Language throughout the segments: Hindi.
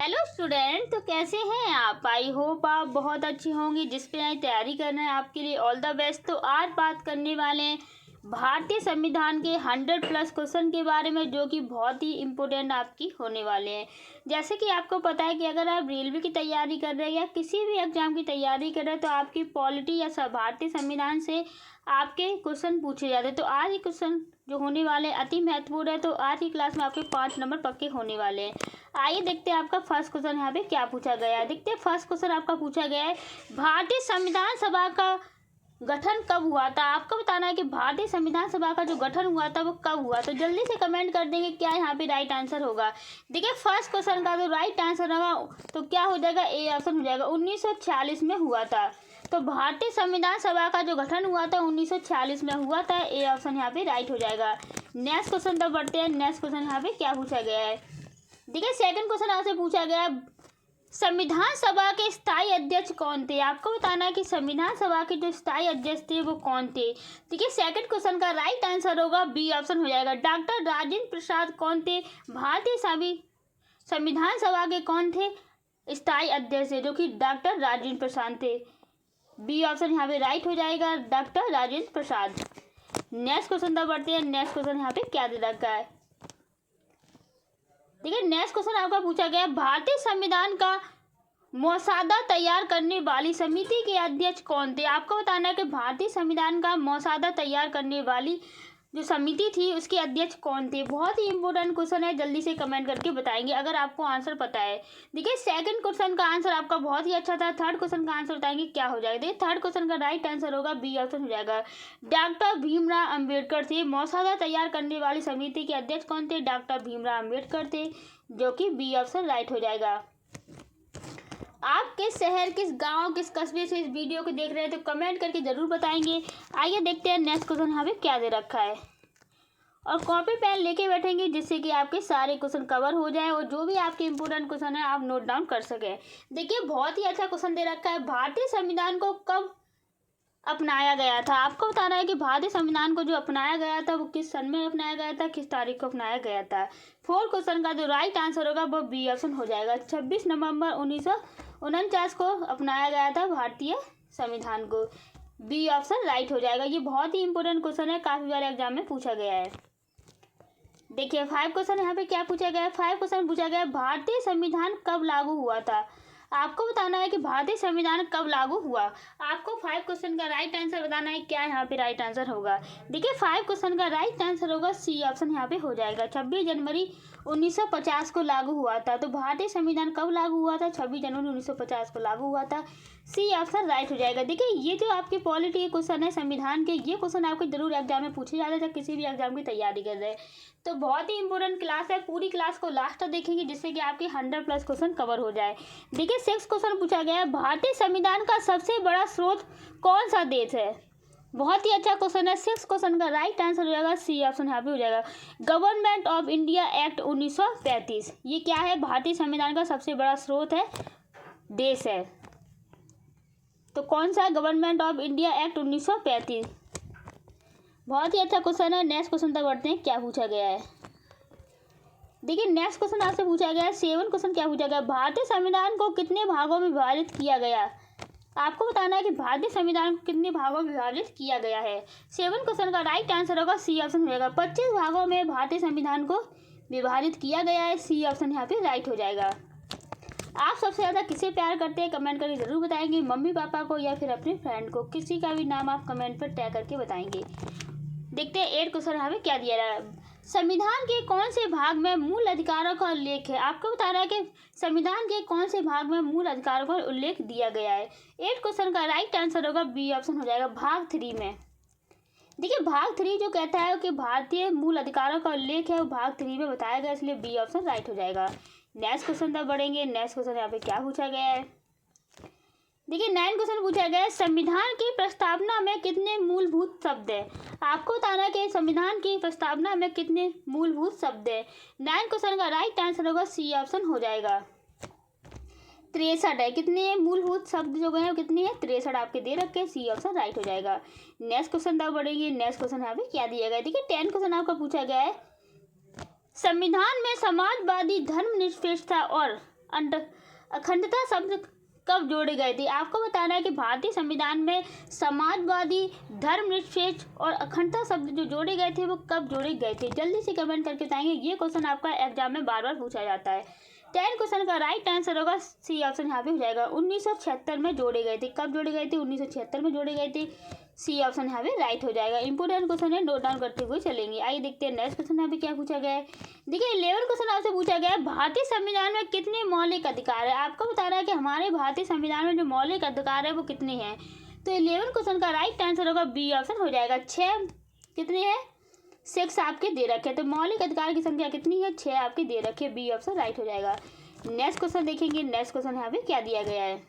हेलो स्टूडेंट, तो कैसे हैं आप? आई होप आप बहुत अच्छे होंगे। जिस पे आई तैयारी करना है आपके लिए ऑल द बेस्ट। तो आज बात करने वाले हैं भारतीय संविधान के 100+ क्वेश्चन के बारे में, जो कि बहुत ही इम्पोर्टेंट आपकी होने वाले हैं। जैसे कि आपको पता है कि अगर आप रेलवे की तैयारी कर रहे हैं या किसी भी एग्जाम की तैयारी कर रहे हैं तो आपकी पॉलिटी या भारतीय संविधान से आपके क्वेश्चन पूछे जाते हैं। तो आज ये क्वेश्चन जो होने वाले अति महत्वपूर्ण है। तो आज की क्लास में आपके 5 नंबर पक्के होने वाले हैं। आइए देखते हैं आपका फर्स्ट क्वेश्चन यहाँ पे क्या पूछा गया है। देखते हैं फर्स्ट क्वेश्चन आपका पूछा गया है, भारतीय संविधान सभा का गठन कब हुआ था? आपको बताना है कि भारतीय संविधान सभा का जो गठन हुआ था वो कब हुआ। तो जल्दी से कमेंट कर देंगे क्या यहाँ पे राइट आंसर होगा। देखिए फर्स्ट क्वेश्चन का जो राइट आंसर होगा तो क्या हो जाएगा, ए ऑप्शन हो जाएगा। 1946 में हुआ था। तो भारतीय संविधान सभा का जो गठन हुआ था 1946 में हुआ था। ए ऑप्शन यहाँ पे राइट हो जाएगा। नेक्स्ट क्वेश्चन तब बढ़ते हैं। नेक्स्ट क्वेश्चन यहाँ पे क्या पूछा गया है। देखिए सेकंड क्वेश्चन आपसे पूछा गया है, संविधान सभा के स्थायी अध्यक्ष कौन थे? आपको बताना है कि संविधान सभा के जो स्थायी अध्यक्ष थे वो कौन थे। देखिए सेकंड क्वेश्चन का राइट आंसर होगा, बी ऑप्शन हो जाएगा। डॉक्टर राजेंद्र प्रसाद कौन थे? भारतीय संविधान सभा के कौन थे स्थायी अध्यक्ष थे, जो कि डॉक्टर राजेंद्र प्रसाद थे। बी ऑप्शन यहाँ पे राइट हो जाएगा, doctor Rajendra Prasad. Next question तब बढ़ते हैं। नेक्स्ट क्वेश्चन यहाँ पे क्या दे रखा है। देखिए नेक्स्ट क्वेश्चन आपका पूछा गया, भारतीय संविधान का मसौदा तैयार करने वाली समिति के अध्यक्ष कौन थे? आपको बताना है कि भारतीय संविधान का मसौदा तैयार करने वाली जो समिति थी उसके अध्यक्ष कौन थे। बहुत ही इंपॉर्टेंट क्वेश्चन है, जल्दी से कमेंट करके बताएंगे अगर आपको आंसर पता है। देखिए सेकंड क्वेश्चन का आंसर आपका बहुत ही अच्छा था। थर्ड क्वेश्चन का आंसर बताएंगे क्या हो जाएगा। देखिए थर्ड क्वेश्चन का राइट आंसर होगा, बी ऑप्शन हो जाएगा। डॉक्टर भीमराव अम्बेडकर थे। मसौदा तैयार करने वाली समिति के अध्यक्ष कौन थे? डॉक्टर भीमराव अम्बेडकर थे, जो कि बी ऑप्शन राइट हो जाएगा। आप किस शहर, किस गांव, किस कस्बे से इस वीडियो को देख रहे हैं तो कमेंट करके जरूर बताएंगे। आइए देखते हैं नेक्स्ट क्वेश्चन यहाँ पे क्या दे रखा है, और कॉपी पेन लेके बैठेंगे जिससे कि आपके सारे क्वेश्चन कवर हो जाए और जो भी आपके इंपोर्टेंट क्वेश्चन है आप नोट डाउन कर सकें। देखिए बहुत ही अच्छा क्वेश्चन दे रखा है, भारतीय संविधान को कब अपनाया गया था? आपको बताना है कि भारतीय संविधान को जो अपनाया गया था वो किस सन में अपनाया गया था, किस तारीख को अपनाया गया था। फोर्थ क्वेश्चन का जो राइट आंसर होगा वो बी ऑप्शन हो जाएगा। 26 नवंबर 1949 को अपनाया गया था भारतीय संविधान को। बी ऑप्शन राइट हो जाएगा। ये बहुत ही इंपॉर्टेंट क्वेश्चन है, काफी बार एग्जाम में पूछा गया है। देखिए 5 क्वेश्चन यहाँ पे क्या पूछा गया है। 5 क्वेश्चन पूछा गया है, भारतीय संविधान कब लागू हुआ था? आपको बताना है कि भारतीय संविधान कब लागू हुआ। आपको 5 क्वेश्चन का राइट आंसर बताना है क्या यहाँ पे राइट आंसर होगा। देखिए 5 क्वेश्चन का राइट आंसर होगा, सी ऑप्शन यहाँ पे हो जाएगा। 26 जनवरी 1950 को लागू हुआ था। तो भारतीय संविधान कब लागू हुआ था? 26 जनवरी 1950 को लागू हुआ था। सी ऑप्शन राइट हो जाएगा। देखिए ये जो आपके पॉलिटी के क्वेश्चन है संविधान के, ये क्वेश्चन आपके जरूर एग्जाम में पूछे जाते हैं किसी भी एग्जाम की तैयारी कर रहे हैं। तो बहुत ही इंपॉर्टेंट क्लास है, पूरी क्लास को लास्ट तक देखेंगे जिससे कि आपके 100+ क्वेश्चन कवर हो जाए। देखिए 6 क्वेश्चन पूछा गया है, भारतीय संविधान का सबसे बड़ा स्रोत कौन सा देश है? बहुत ही अच्छा क्वेश्चन है। 6 क्वेश्चन का राइट आंसर हो जाएगा, सी ऑप्शन यहाँ पे हो जाएगा। Government of India act 1935। ये क्या है? भारतीय संविधान का सबसे बड़ा स्रोत है, देश है। तो कौन सा? Government of India act 1935। बहुत ही अच्छा क्वेश्चन है। नेक्स्ट क्वेश्चन तक बढ़ते हैं, क्या पूछा गया है। देखिए नेक्स्ट क्वेश्चन आपसे पूछा गया है, 7 क्वेश्चन क्या पूछा गया, भारतीय संविधान को कितने भागों में विभाजित किया गया? आपको बताना है कि भारतीय संविधान को कितने भागों में विभाजित किया गया है। 7 क्वेश्चन का राइट आंसर होगा, सी ऑप्शन हो जाएगा। 25 भागों में भारतीय संविधान को विभाजित किया गया है। सी ऑप्शन यहाँ पे राइट हो जाएगा। आप सबसे ज़्यादा किसे प्यार करते हैं कमेंट करके जरूर बताएंगे, मम्मी पापा को या फिर अपने फ्रेंड को। किसी का भी नाम आप कमेंट पर टैग करके बताएंगे। देखते हैं 8 क्वेश्चन हमें क्या दिया रहा है। संविधान के कौन से भाग में मूल अधिकारों का उल्लेख है? आपको बताना है कि संविधान के कौन से भाग में मूल अधिकारों का उल्लेख दिया गया है। 8 क्वेश्चन का राइट आंसर होगा, बी ऑप्शन हो जाएगा, भाग 3 में। देखिए भाग 3 जो कहता है कि भारतीय मूल अधिकारों का उल्लेख है वो भाग 3 में बताया गया, इसलिए बी ऑप्शन राइट हो जाएगा। नेक्स्ट क्वेश्चन तक बढ़ेंगे। नेक्स्ट क्वेश्चन यहाँ पे क्या पूछा गया है। देखिए 9 क्वेश्चन पूछा गया है, संविधान की प्रस्तावना में कितने मूलभूत शब्द है? आपको बताना है कि संविधान की प्रस्तावना में कितने मूलभूत शब्द है। 9 क्वेश्चन का राइट आंसर होगा, सी ऑप्शन हो जाएगा। 63 है। कितने मूलभूत शब्द जो गए हैं कितने हैं? 63 आपके दे रखे, सी ऑप्शन राइट हो जाएगा। नेक्स्ट क्वेश्चन तक बढ़ेंगे। नेक्स्ट क्वेश्चन यहाँ पे क्या दिया गया है। देखिए 10 क्वेश्चन आपका पूछा गया है, संविधान में समाजवादी, धर्मनिरपेक्षता और अखंडता शब्द कब जोड़े गए थे? आपको बताना है कि भारतीय संविधान में समाजवादी, धर्मनिरपेक्ष और अखंडता शब्द जो जोड़े गए थे वो कब जोड़े गए थे? जल्दी से कमेंट करके बताएंगे। ये क्वेश्चन आपका एग्जाम में बार बार पूछा जाता है। 10 क्वेश्चन का राइट आंसर होगा सी ऑप्शन यहाँ पे हो जाएगा। 1976 में जोड़े गए थे। कब जोड़े गए थे? 1976 में जोड़े गए थे। सी ऑप्शन यहाँ पे राइट हो जाएगा। इंपोर्टेंट क्वेश्चन है, नोट डाउन करते हुए चलेंगे। आइए देखते हैं नेक्स्ट क्वेश्चन यहाँ पे क्या पूछा गया है। देखिए 11 क्वेश्चन आपसे पूछा गया है, भारतीय संविधान में कितने मौलिक अधिकार है? आपको बताना है कि हमारे भारतीय संविधान में जो मौलिक अधिकार है वो कितने हैं। तो 11 क्वेश्चन का राइट आंसर होगा बी ऑप्शन हो जाएगा। 6 कितने हैं? 6 आपके दे रखे। तो मौलिक अधिकार की संख्या कितनी है? 6 आपके दे रखे। बी ऑप्शन राइट हो जाएगा। नेक्स्ट क्वेश्चन देखेंगे। नेक्स्ट क्वेश्चन यहाँ पे क्या दिया गया है।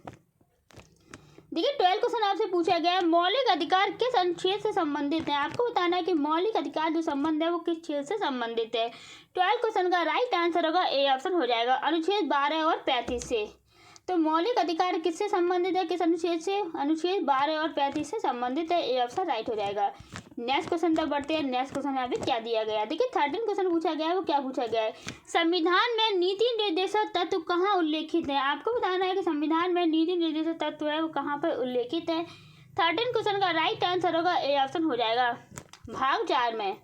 देखिए 12 क्वेश्चन आपसे पूछा गया है, मौलिक अधिकार किस अनुच्छेद से संबंधित है? आपको बताना है कि मौलिक अधिकार जो संबंध है वो किस क्षेत्र से संबंधित है। 12 क्वेश्चन का राइट आंसर होगा ए ऑप्शन हो जाएगा, अनुच्छेद 12 और 35 से। तो मौलिक अधिकार किससे संबंधित है? किस अनुच्छेद से? अनुच्छेद 12 और 35 से संबंधित है। ए ऑप्शन राइट हो जाएगा। नेक्स्ट क्वेश्चन तक बढ़ते हैं। नेक्स्ट क्वेश्चन यहाँ पे क्या दिया गया है। देखिए 13 क्वेश्चन पूछा गया है, वो क्या पूछा गया है, संविधान में नीति निर्देशक तत्व कहाँ उल्लेखित है? आपको बताना है कि संविधान में नीति निर्देशक तत्व है वो कहाँ पर उल्लेखित है। 13 क्वेश्चन का राइट आंसर होगा ए ऑप्शन हो जाएगा, भाग 4 में।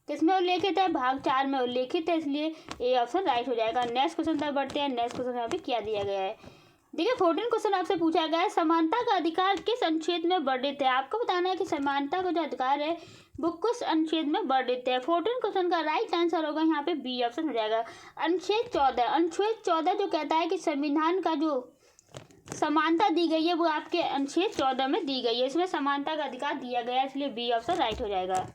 किसमें उल्लेखित है? भाग 4 में उल्लेखित है, इसलिए ए ऑप्शन राइट हो जाएगा। नेक्स्ट क्वेश्चन तक बढ़ते हैं। नेक्स्ट क्वेश्चन यहाँ पे क्या दिया गया है। देखिए 14 क्वेश्चन आपसे पूछा गया है, समानता का अधिकार किस अनुच्छेद में वर्णित है? आपको बताना है कि समानता का जो अधिकार है वो किस अनुच्छेद में वर्णित है। 14 क्वेश्चन का राइट आंसर होगा यहाँ पे बी ऑप्शन हो जाएगा, अनुच्छेद 14। अनुच्छेद 14 जो कहता है कि संविधान का जो समानता दी गई है वो आपके अनुच्छेद 14 में दी गई है। इसमें समानता का अधिकार दिया गया है, इसलिए बी ऑप्शन राइट हो जाएगा।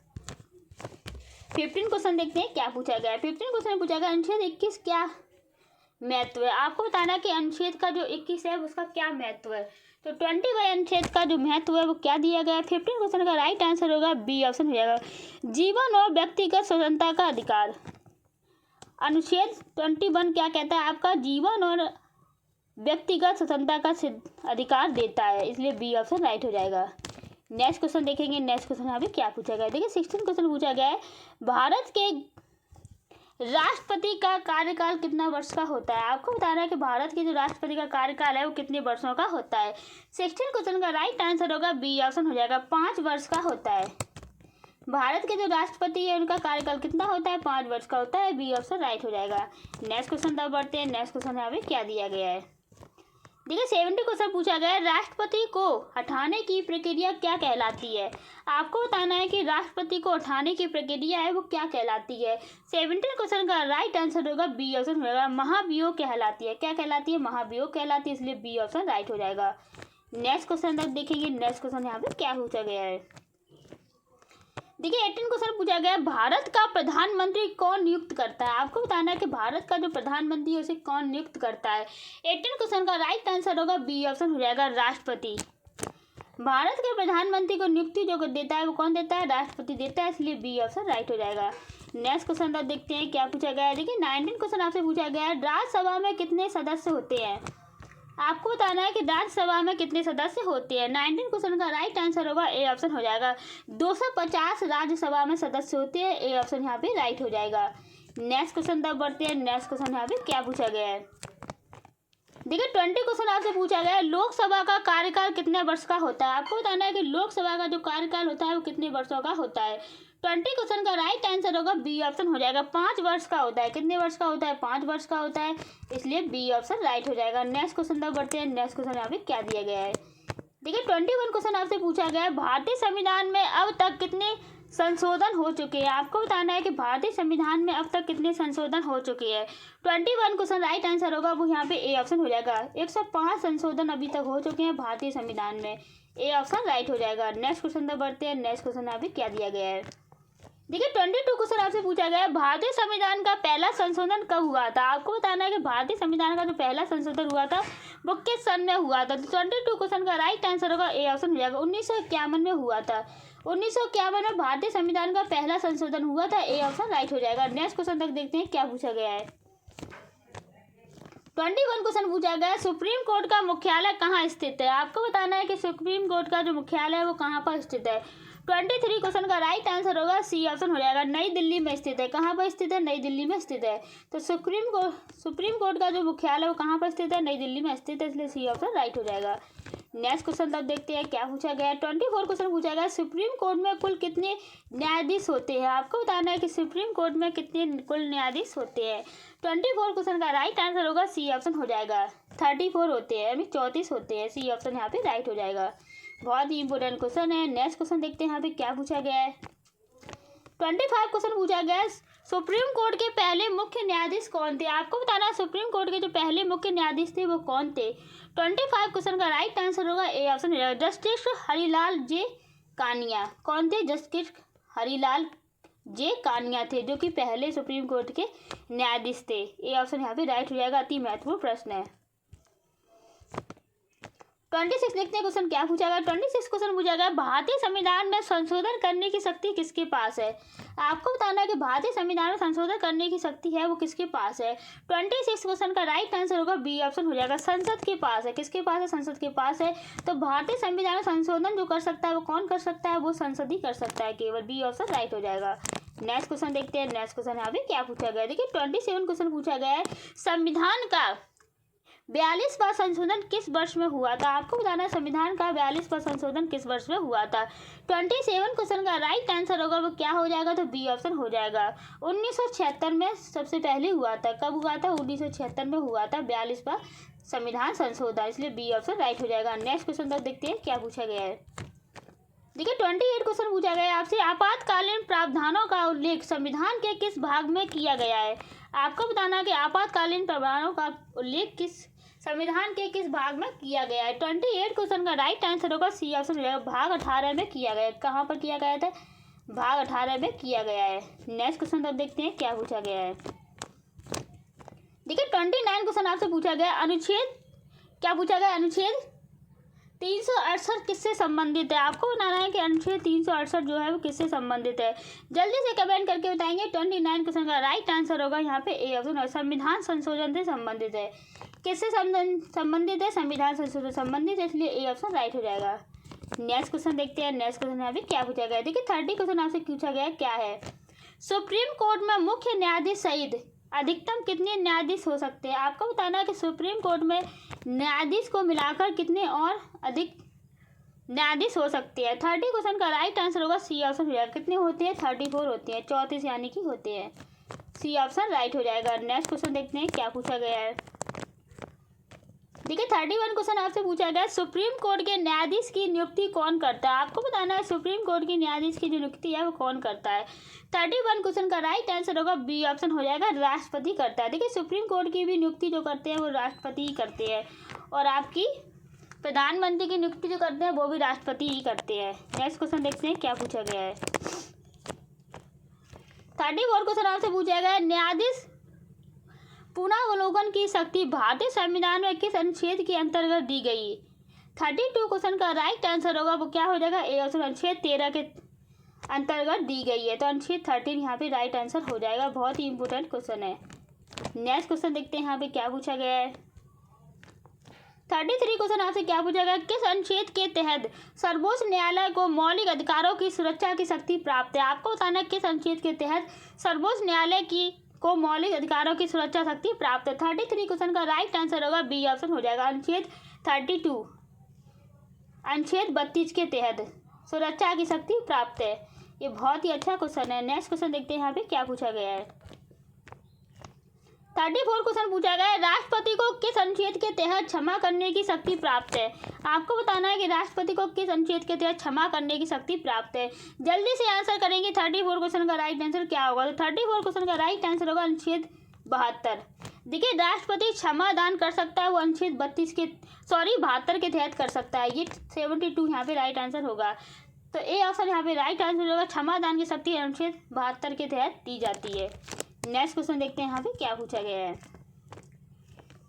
15 क्वेश्चन देखते हैं क्या पूछा गया है। 15 क्वेश्चन पूछा गया, अनुच्छेद 21 क्या महत्व है? आपको बताना कि अनुच्छेद का जो 21 है उसका क्या महत्व है। तो 21 अनुच्छेद का जो महत्व है वो क्या दिया गया है। 15 क्वेश्चन का राइट आंसर होगा बी ऑप्शन हो जाएगा, जीवन और व्यक्तिगत स्वतंत्रता का अधिकार। अनुच्छेद 21 क्या कहता है? आपका जीवन और व्यक्तिगत स्वतंत्रता का अधिकार देता है, इसलिए बी ऑप्शन राइट हो जाएगा। नेक्स्ट क्वेश्चन देखेंगे। नेक्स्ट क्वेश्चन यहाँ पे क्या पूछा गया है। देखिए 16 क्वेश्चन पूछा गया है, भारत के राष्ट्रपति का कार्यकाल कितना वर्ष का होता है? आपको बताना है कि भारत के जो राष्ट्रपति का कार्यकाल है वो कितने वर्षों का होता है। 16 क्वेश्चन का राइट आंसर होगा बी ऑप्शन हो जाएगा, 5 वर्ष का होता है। भारत के जो राष्ट्रपति है उनका कार्यकाल कितना होता है? 5 वर्ष का होता है। बी ऑप्शन राइट हो जाएगा। नेक्स्ट क्वेश्चन तब बढ़ते हैं। नेक्स्ट क्वेश्चन यहाँ पे क्या दिया गया है। देखिए 70 क्वेश्चन पूछा गया है, राष्ट्रपति को हटाने की प्रक्रिया क्या कहलाती है? आपको बताना है कि राष्ट्रपति को हटाने की प्रक्रिया है वो क्या कहलाती है। 70 क्वेश्चन का राइट आंसर होगा बी ऑप्शन होगा, महाभियोग कहलाती है। क्या कहलाती है? महाभियोग कहलाती है, इसलिए बी ऑप्शन राइट हो जाएगा। नेक्स्ट क्वेश्चन तक देखेंगे। नेक्स्ट क्वेश्चन यहाँ पे क्या पूछा गया है। देखिए 18 क्वेश्चन पूछा गया है, भारत का प्रधानमंत्री कौन नियुक्त करता है? आपको बताना है कि भारत का जो प्रधानमंत्री है उसे कौन नियुक्त करता है। 18 क्वेश्चन का राइट आंसर होगा बी ऑप्शन हो जाएगा, राष्ट्रपति। भारत के प्रधानमंत्री को नियुक्ति जो देता है वो कौन देता है? राष्ट्रपति देता है, इसलिए बी ऑप्शन राइट हो जाएगा। नेक्स्ट क्वेश्चन तक देखते हैं क्या पूछा गया है। देखिए 19 क्वेश्चन आपसे पूछा गया है, राज्यसभा में कितने सदस्य होते हैं? आपको बताना है कि राज्यसभा में कितने सदस्य होते हैं। 19 क्वेश्चन का राइट आंसर होगा ए ऑप्शन हो जाएगा, 250 राज्यसभा में सदस्य होते हैं। ए ऑप्शन यहाँ पे राइट हो जाएगा। नेक्स्ट क्वेश्चन तब बढ़ते हैं। नेक्स्ट क्वेश्चन यहाँ पे क्या पूछा गया है। देखिए 20 क्वेश्चन आपसे पूछा गया है, लोकसभा का कार्यकाल कितने वर्ष का होता है? आपको बताना है कि लोकसभा का जो कार्यकाल होता है वो कितने वर्षों का होता है। 20 क्वेश्चन का राइट आंसर होगा बी ऑप्शन हो जाएगा, 5 वर्ष का होता है। कितने वर्ष का होता है? 5 वर्ष का होता है, इसलिए बी ऑप्शन राइट हो जाएगा। नेक्स्ट क्वेश्चन तक बढ़ते हैं। नेक्स्ट क्वेश्चन यहाँ पे क्या दिया गया है। देखिए 21 क्वेश्चन आपसे पूछा गया है, भारतीय संविधान में अब तक कितने संशोधन हो चुके हैं? आपको बताना है कि भारतीय संविधान में अब तक कितने संशोधन हो चुके हैं। 21 क्वेश्चन राइट आंसर होगा वो यहाँ पे ए ऑप्शन हो जाएगा, 105 संशोधन अभी तक हो चुके हैं भारतीय संविधान में। ए ऑप्शन राइट हो जाएगा। नेक्स्ट क्वेश्चन तक बढ़ते हैं। नेक्स्ट क्वेश्चन यहाँ पे क्या दिया गया है। देखिए 22 क्वेश्चन आपसे पूछा गया है, भारतीय संविधान का पहला संशोधन कब हुआ था? आपको बताना है कि भारतीय संविधान का जो पहला संशोधन हुआ था वो किस सन में हुआ था। तो 22 क्वेश्चन का राइट आंसर होगा ए ऑप्शन हो जाएगा, 1951 में हुआ था। 1951 में भारतीय संविधान का पहला संशोधन हुआ था। ए ऑप्शन राइट हो जाएगा। नेक्स्ट क्वेश्चन तक देखते हैं क्या पूछा गया है। 21 क्वेश्चन पूछा गया है, सुप्रीम कोर्ट का मुख्यालय कहाँ स्थित है? आपको बताना है कि सुप्रीम कोर्ट का जो मुख्यालय है वो कहाँ पर स्थित है। 23 क्वेश्चन का राइट आंसर होगा सी ऑप्शन हो जाएगा, नई दिल्ली में स्थित है। कहाँ पर स्थित है? नई दिल्ली में स्थित है। तो सुप्रीम कोर्ट का जो मुख्यालय है वो कहाँ पर स्थित है? नई दिल्ली में स्थित है, इसलिए सी ऑप्शन राइट हो जाएगा। नेक्स्ट क्वेश्चन तब देखते हैं क्या पूछा गया है। 24 क्वेश्चन पूछा गया है, सुप्रीम कोर्ट में कुल कितने न्यायाधीश होते हैं? आपको बताना है कि सुप्रीम कोर्ट में कितने कुल न्यायाधीश होते हैं। 24 क्वेश्चन का राइट आंसर होगा सी ऑप्शन हो जाएगा, 34 होते हैं, यानी 34 होते हैं। सी ऑप्शन यहाँ पे राइट हो जाएगा। बहुत ही इंपॉर्टेंट क्वेश्चन है। नेक्स्ट क्वेश्चन देखते हैं यहाँ पे क्या पूछा गया है। 25 क्वेश्चन पूछा गया है, सुप्रीम कोर्ट के पहले मुख्य न्यायाधीश कौन थे? आपको बताना है सुप्रीम कोर्ट के जो पहले मुख्य न्यायाधीश थे वो कौन थे। 25 क्वेश्चन का राइट आंसर होगा ए ऑप्शन हो जाएगा, जस्टिस हरिलाल जे कानिया। कौन थे? जस्टिस हरिलाल जे कानिया थे, जो कि पहले सुप्रीम कोर्ट के न्यायाधीश थे। ए ऑप्शन यहाँ पे राइट हो जाएगा। अति महत्वपूर्ण प्रश्न है। 26 देखते हैं क्वेश्चन क्या पूछा गया। 26 क्वेश्चन पूछा गया, भारतीय संविधान में संशोधन करने की शक्ति किसके पास है? आपको बताना है कि भारतीय संविधान में संशोधन करने की शक्ति है वो किसके पास है। 26 क्वेश्चन का राइट आंसर होगा बी ऑप्शन हो जाएगा, संसद के पास है। किसके पास है? संसद के पास है। तो भारतीय संविधान में संशोधन जो कर सकता है वो कौन कर सकता है? वो संसद ही कर सकता है केवल। बी ऑप्शन राइट हो जाएगा। नेक्स्ट क्वेश्चन देखते हैं। नेक्स्ट क्वेश्चन यहाँ पे क्या पूछा गया है। देखिए 27 क्वेश्चन पूछा गया है, संविधान का 42वां संशोधन किस वर्ष में हुआ था? आपको बताना है संविधान का 42वां संशोधन किस वर्ष में हुआ था। 27 क्वेश्चन का राइट आंसर होगा वो क्या हो जाएगा? तो बी ऑप्शन हो जाएगा, 1976 में सबसे पहले हुआ था। कब हुआ था? 1976 में हुआ था 42वां संविधान संशोधन, इसलिए बी ऑप्शन राइट हो जाएगा। नेक्स्ट क्वेश्चन तक देखते हैं क्या पूछा गया है। देखिए 28 क्वेश्चन पूछा गया है आपसे, आपातकालीन प्रावधानों का उल्लेख संविधान के किस भाग में किया गया है? आपको बताना है कि आपातकालीन प्रावधानों का उल्लेख किस संविधान के किस भाग में किया गया है। 28 क्वेश्चन का राइट आंसर होगा सी ऑप्शन हो जाएगा, भाग 18 में किया गया है। कहाँ पर किया गया था? भाग 18 में किया गया है। नेक्स्ट क्वेश्चन तब देखते हैं क्या पूछा गया है। देखिए 29 क्वेश्चन आपसे पूछा गया, अनुच्छेद क्या पूछा गया? अनुच्छेद 368 किससे संबंधित है? आपको बताना है कि अनुच्छेद 368 जो है वो किससे संबंधित है। जल्दी से कमेंट करके बताएंगे। 29 क्वेश्चन का राइट आंसर होगा यहाँ पे ए ऑप्शन, संविधान संशोधन से संबंधित है। किससे संबंधित है? संविधान संशोधन संबंधित है, इसलिए ए ऑप्शन राइट हो जाएगा। नेक्स्ट क्वेश्चन देखते हैं। नेक्स्ट क्वेश्चन यहाँ पे क्या पूछा गया है। देखिए 30 क्वेश्चन आपसे पूछा गया क्या है, सुप्रीम कोर्ट में मुख्य न्यायाधीश सहित अधिकतम कितने न्यायाधीश हो सकते हैं? आपको बताना है कि सुप्रीम कोर्ट में न्यायाधीश को मिलाकर कितने और अधिक न्यायाधीश हो सकते हैं। 30 क्वेश्चन का राइट आंसर होगा सी ऑप्शन हो जाएगा। कितने होते हैं? 34 होते हैं, 34 यानी कि होते हैं। सी ऑप्शन राइट हो जाएगा। नेक्स्ट क्वेश्चन देखते हैं क्या पूछा गया है। देखिए 31 क्वेश्चन आपसे पूछा गया, सुप्रीम कोर्ट के न्यायाधीश की नियुक्ति कौन करता है? आपको बताना है सुप्रीम कोर्ट की न्यायाधीश की जो नियुक्ति है वो कौन करता है। 31 क्वेश्चन का राइट आंसर होगा बी ऑप्शन हो जाएगा, राष्ट्रपति करता है। देखिए सुप्रीम कोर्ट की भी नियुक्ति जो करते हैं वो राष्ट्रपति ही करते हैं, और आपकी प्रधानमंत्री की नियुक्ति जो करते हैं वो भी राष्ट्रपति ही करते हैं। नेक्स्ट क्वेश्चन देखते हैं क्या पूछा गया है। 34 क्वेश्चन आपसे पूछा गया, न्यायाधीश पुनर्वलोकन की शक्ति भारतीय संविधान में किस अनुच्छेद के अंतर्गत दी गई? 32 क्वेश्चन का राइट आंसर होगा वो क्या हो जाएगा? ए ऑप्शन, अनुच्छेद 13 के अंतर्गत दी गई है। तो अनुच्छेद 13 यहाँ पे राइट आंसर हो जाएगा। बहुत ही इंपॉर्टेंट क्वेश्चन है। नेक्स्ट क्वेश्चन देखते हैं यहाँ पे क्या पूछा गया है। 33 क्वेश्चन आपसे क्या पूछा गया, किस अनुच्छेद के तहत सर्वोच्च न्यायालय को मौलिक अधिकारों की सुरक्षा की शक्ति प्राप्त है? आपको बताना है किस अनुच्छेद के तहत सर्वोच्च न्यायालय को मौलिक अधिकारों की सुरक्षा शक्ति प्राप्त है। 33 क्वेश्चन का राइट आंसर होगा बी ऑप्शन हो जाएगा, अनुच्छेद 32 अनुच्छेद 32 के तहत सुरक्षा की शक्ति प्राप्त है। ये बहुत ही अच्छा क्वेश्चन है। नेक्स्ट क्वेश्चन देखते हैं यहाँ पे क्या पूछा गया है। 34 क्वेश्चन पूछा गया है, राष्ट्रपति को किस अनुच्छेद के तहत क्षमा करने की शक्ति प्राप्त है? आपको बताना है कि राष्ट्रपति को किस अनुच्छेद के तहत क्षमा करने की शक्ति प्राप्त है। जल्दी से आंसर करेंगे। 34 क्वेश्चन का राइट आंसर क्या होगा? तो 34 क्वेश्चन का राइट आंसर होगा अनुच्छेद 72। देखिए राष्ट्रपति क्षमा दान कर सकता है वो अनुच्छेद 72 के तहत कर सकता है। ये 72 यहाँ पे राइट आंसर होगा। तो ए ऑप्शन यहाँ पे राइट आंसर होगा, क्षमा दान की शक्ति अनुच्छेद 72 के तहत दी जाती है। नेक्स्ट क्वेश्चन देखते हैं यहाँ पे क्या पूछा गया है।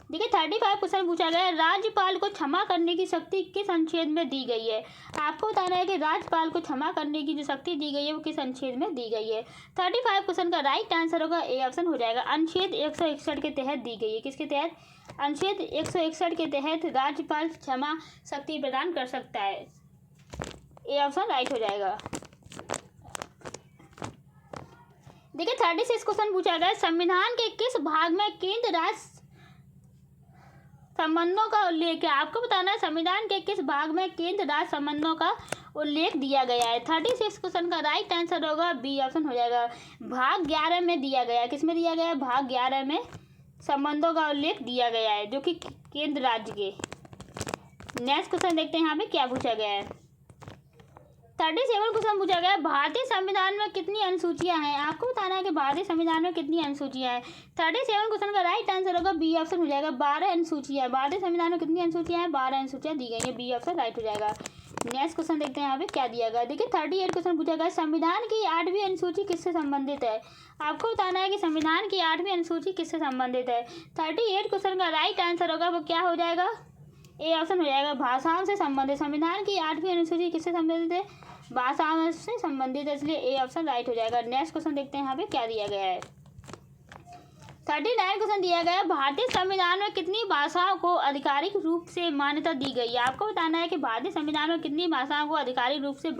देखिए 35 क्वेश्चन पूछा गया है, राज्यपाल को क्षमा करने की शक्ति किस अनुच्छेद में दी गई है? आपको बताना है कि राज्यपाल को क्षमा करने की जो शक्ति दी गई है वो किस अनुच्छेद में दी गई है। 35 क्वेश्चन का राइट आंसर होगा ए ऑप्शन हो जाएगा, अनुच्छेद 161 के तहत दी गई है। किसके तहत? अनुच्छेद 161 के तहत राज्यपाल क्षमा शक्ति प्रदान कर सकता है। ए ऑप्शन राइट हो जाएगा। देखिए 36 क्वेश्चन पूछा गया, संविधान के किस भाग में केंद्र राज्य संबंधों का उल्लेख है? आपको बताना है संविधान के किस भाग में केंद्र राज्य संबंधों का उल्लेख दिया गया है। 36 क्वेश्चन का राइट आंसर होगा बी ऑप्शन हो जाएगा। भाग 11 में दिया गया है। किस में दिया गया है? भाग 11 में संबंधों का उल्लेख दिया गया है, जो कि केंद्र राज्य के। नेक्स्ट क्वेश्चन देखते हैं यहाँ पे क्या पूछा गया है। 37 क्वेश्चन पूछा गया है, भारतीय संविधान में कितनी अनुसूचियां हैं? आपको बताना है कि भारतीय संविधान में कितनी अनुसूचियां हैं। 37 क्वेश्चन का राइट आंसर होगा बी ऑप्शन हो जाएगा, 12 अनुसूचियां। भारतीय संविधान में कितनी अनुसूचियां हैं? 12 अनुसूचियां दी गई है, बी ऑप्शन राइट हो जाएगा। नेक्स्ट क्वेश्चन देखते हैं यहाँ पे क्या दिया गया। देखिए 38 क्वेश्चन पूछा गया, संविधान की 8वीं अनुसूची किससे संबंधित है? आपको बताना है कि संविधान की 8वीं अनुसूची किससे संबंधित है। 38 क्वेश्चन का राइट आंसर होगा वो क्या हो जाएगा? ए ऑप्शन हो जाएगा, भाषाओं से संबंधित। संविधान की 8वीं अनुसूची किससे संबंधित है? भाषाओं से संबंधित है, इसलिए ए ऑप्शन राइट हो जाएगा। नेक्स्ट क्वेश्चन देखते हैं यहाँ पे क्या दिया गया है। 39 क्वेश्चन दिया गया है, भारतीय संविधान में कितनी भाषाओं को आधिकारिक रूप से मान्यता दी गई है? आपको बताना है कि भारतीय संविधान में कितनी भाषाओं को आधिकारिक रूप से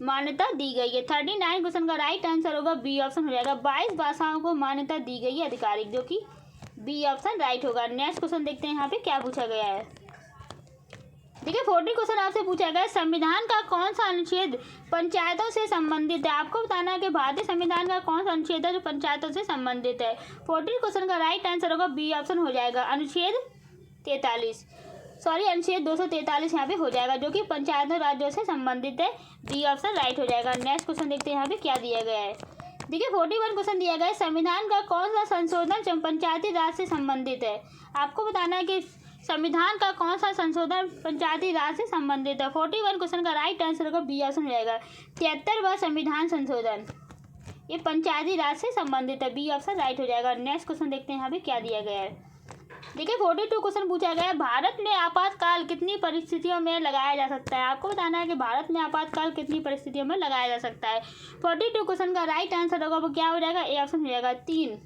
मान्यता दी गई है। 39 क्वेश्चन का राइट आंसर होगा बी ऑप्शन हो जाएगा, 22 भाषाओं को मान्यता दी गई है आधिकारिक, जो कि बी ऑप्शन राइट होगा। नेक्स्ट क्वेश्चन देखते हैं यहाँ पे क्या पूछा गया है। देखिए 40 क्वेश्चन आपसे पूछा गया, संविधान का कौन सा अनुच्छेद पंचायतों से संबंधित है? आपको बताना है कि भारतीय संविधान का कौन सा अनुच्छेद है जो पंचायतों से संबंधित है। 40 क्वेश्चन का राइट आंसर होगा बी ऑप्शन हो जाएगा, अनुच्छेद 243 यहाँ पे हो जाएगा, जो कि पंचायतों राज्यों से संबंधित है, बी ऑप्शन राइट हो जाएगा। नेक्स्ट क्वेश्चन देखते हैं यहाँ पे क्या दिया गया है। देखिए 41 क्वेश्चन दिया गया है, संविधान का कौन सा संशोधन पंचायती राज से संबंधित है? आपको बताना है कि संविधान का कौन सा संशोधन पंचायती राज से संबंधित है। 41 क्वेश्चन का राइट आंसर होगा बी ऑप्शन हो जाएगा, 73वां संविधान संशोधन, ये पंचायती राज से संबंधित है, बी ऑप्शन राइट हो जाएगा। नेक्स्ट क्वेश्चन देखते हैं यहाँ पे क्या दिया गया है। देखिए 42 क्वेश्चन पूछा गया है, भारत में आपातकाल कितनी परिस्थितियों में लगाया जा सकता है? आपको बताना है कि भारत में आपातकाल कितनी परिस्थितियों में लगाया जा सकता है। 42 क्वेश्चन का राइट आंसर होगा वो क्या हो जाएगा? ए ऑप्शन हो जाएगा, 3,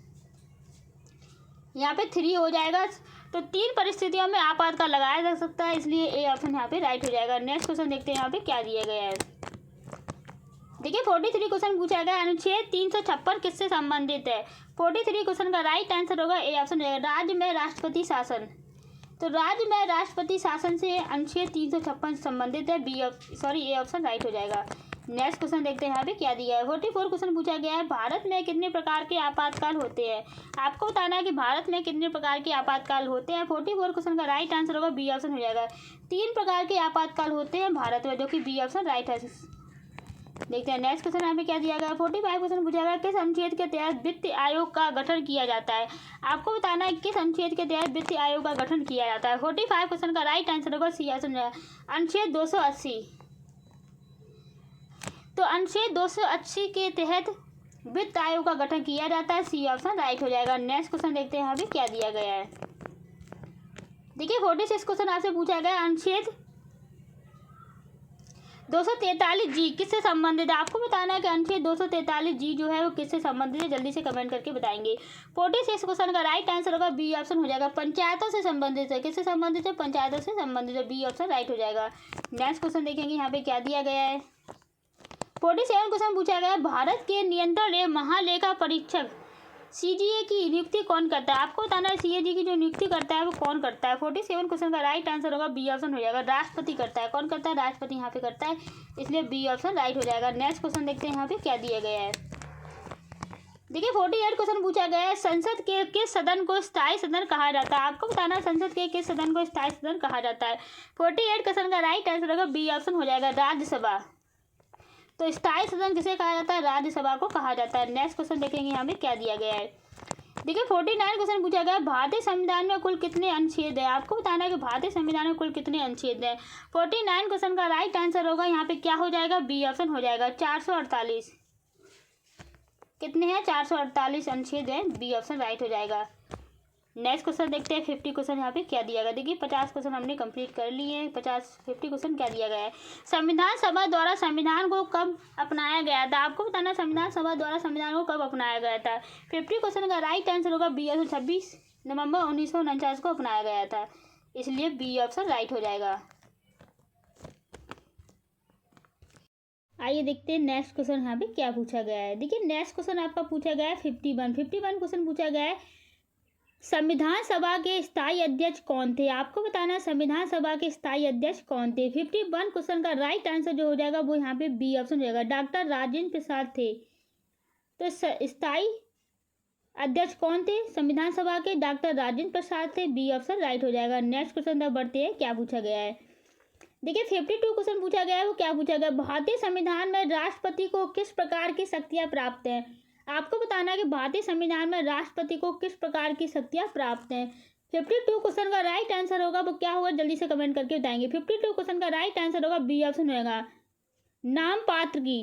यहाँ पे 3 हो जाएगा। तो 3 परिस्थितियों में आपातकाल लगाया जा सकता है, इसलिए ए ऑप्शन यहाँ पे राइट हो जाएगा। नेक्स्ट क्वेश्चन देखते हैं यहाँ पे क्या दिया गया है। देखिए 43 क्वेश्चन पूछा गया, अनुच्छेद 356 किससे संबंधित है? 43 क्वेश्चन का राइट आंसर होगा ए ऑप्शन हो जाएगा, राज्य में राष्ट्रपति शासन। तो राज्य में राष्ट्रपति शासन से अनुच्छेद 356 संबंधित है, ए ऑप्शन राइट हो जाएगा। नेक्स्ट क्वेश्चन देखते हैं यहाँ पे क्या दिया है। 44 क्वेश्चन पूछा गया है, भारत में कितने प्रकार के आपातकाल होते हैं? आपको बताना है कि भारत में कितने प्रकार के आपातकाल होते हैं। 44 क्वेश्चन का राइट आंसर होगा बी ऑप्शन हो जाएगा, 3 प्रकार के आपातकाल होते हैं भारत में, जो कि बी ऑप्शन राइट है। देखते हैं नेक्स्ट क्वेश्चन यहाँ पे क्या दिया गया। 45 क्वेश्चन पूछा गया, किस अनुच्छेद के तहत वित्त आयोग का गठन किया जाता है? आपको बताना है किस अनुच्छेद के तहत वित्त आयोग का गठन किया जाता है। 45 क्वेश्चन का राइट आंसर होगा सी ऑप्शन, अनुच्छेद 280। तो अनुच्छेद 280 के तहत वित्त आयोग का गठन किया जाता है, सी ऑप्शन राइट हो जाएगा। नेक्स्ट क्वेश्चन देखते हैं यहाँ पे क्या दिया गया है। देखिए 46 क्वेश्चन आपसे पूछा गया, अनुच्छेद 243 जी किससे संबंधित है? आपको बताना है कि अनुच्छेद 243 जी जो है वो किससे संबंधित है, जल्दी से कमेंट करके बताएंगे। 46 क्वेश्चन का राइट आंसर होगा बी ऑप्शन हो जाएगा, पंचायतों से संबंधित है। किससे संबंधित है? पंचायतों से संबंधित है, बी ऑप्शन राइट हो जाएगा। नेक्स्ट क्वेश्चन देखेंगे यहाँ पे क्या दिया गया है। 47 क्वेश्चन पूछा गया, भारत के नियंत्रण एवं महालेखा परीक्षक सीजीए की नियुक्ति कौन करता है? आपको बताना है सीएजी की जो नियुक्ति करता है वो कौन करता है। 47 क्वेश्चन का राइट आंसर होगा बी ऑप्शन हो जाएगा, राष्ट्रपति करता है। कौन करता है? राष्ट्रपति यहाँ पे करता है, इसलिए बी ऑप्शन राइट हो जाएगा। नेक्स्ट क्वेश्चन देखते हैं यहाँ पे क्या दिया गया है। देखिए 48 क्वेश्चन पूछा गया है, संसद के किस सदन को स्थायी सदन कहा जाता है? आपको बताना है संसद के किस सदन को स्थायी सदन कहा जाता है। 48 क्वेश्चन का राइट आंसर होगा बी ऑप्शन हो जाएगा, राज्यसभा। तो स्थायी सदन किसे कहा जाता है? राज्यसभा को कहा जाता है। नेक्स्ट क्वेश्चन देखेंगे यहाँ पे क्या दिया गया है। देखिए 49 क्वेश्चन पूछा गया, भारतीय संविधान में कुल कितने अनुच्छेद है? आपको बताना है कि भारतीय संविधान में कुल कितने अनुच्छेद है। 49 क्वेश्चन का राइट आंसर होगा यहाँ पे क्या हो जाएगा? बी ऑप्शन हो जाएगा, 448। कितने हैं? 448 अनुच्छेद है, बी ऑप्शन राइट हो जाएगा। नेक्स्ट क्वेश्चन देखते हैं 50 क्वेश्चन यहाँ पे क्या दिया गया। देखिए 50 क्वेश्चन हमने कंप्लीट कर लिए हैं। 50 क्वेश्चन क्या दिया गया है। संविधान सभा द्वारा संविधान को कब अपनाया गया था? आपको बताना संविधान सभा द्वारा संविधान को कब अपनाया गया था। 50 क्वेश्चन का राइट आंसर होगा बी ऑप्शन, 26 नवंबर 1949 को अपनाया गया था, इसलिए बी ऑप्शन राइट हो जाएगा। आइए देखते हैं नेक्स्ट क्वेश्चन यहाँ पे क्या पूछा गया है। देखिए नेक्स्ट क्वेश्चन आपका पूछा गया है 51 क्वेश्चन पूछा गया है, संविधान सभा के स्थायी अध्यक्ष कौन थे? आपको बताना है संविधान सभा के स्थायी अध्यक्ष कौन थे। 51 क्वेश्चन का राइट आंसर जो हो जाएगा वो यहाँ पे बी ऑप्शन हो जाएगा, डॉक्टर राजेंद्र प्रसाद थे। तो स्थायी अध्यक्ष कौन थे संविधान सभा के? डॉक्टर राजेंद्र प्रसाद थे, बी ऑप्शन राइट हो जाएगा। नेक्स्ट क्वेश्चन तक बढ़ते हैं, क्या पूछा गया है। देखिए 52 क्वेश्चन पूछा गया है, वो क्या पूछा गया, भारतीय संविधान में राष्ट्रपति को किस प्रकार की शक्तियां प्राप्त हैं? आपको बताना है कि भारतीय संविधान में राष्ट्रपति को किस प्रकार की शक्तियां प्राप्त हैं। 52 क्वेश्चन का राइट आंसर होगा वो क्या होगा, जल्दी से कमेंट करके बताएंगे। 52 क्वेश्चन का राइट आंसर होगा बी ऑप्शन होगा, नाम पात्र की।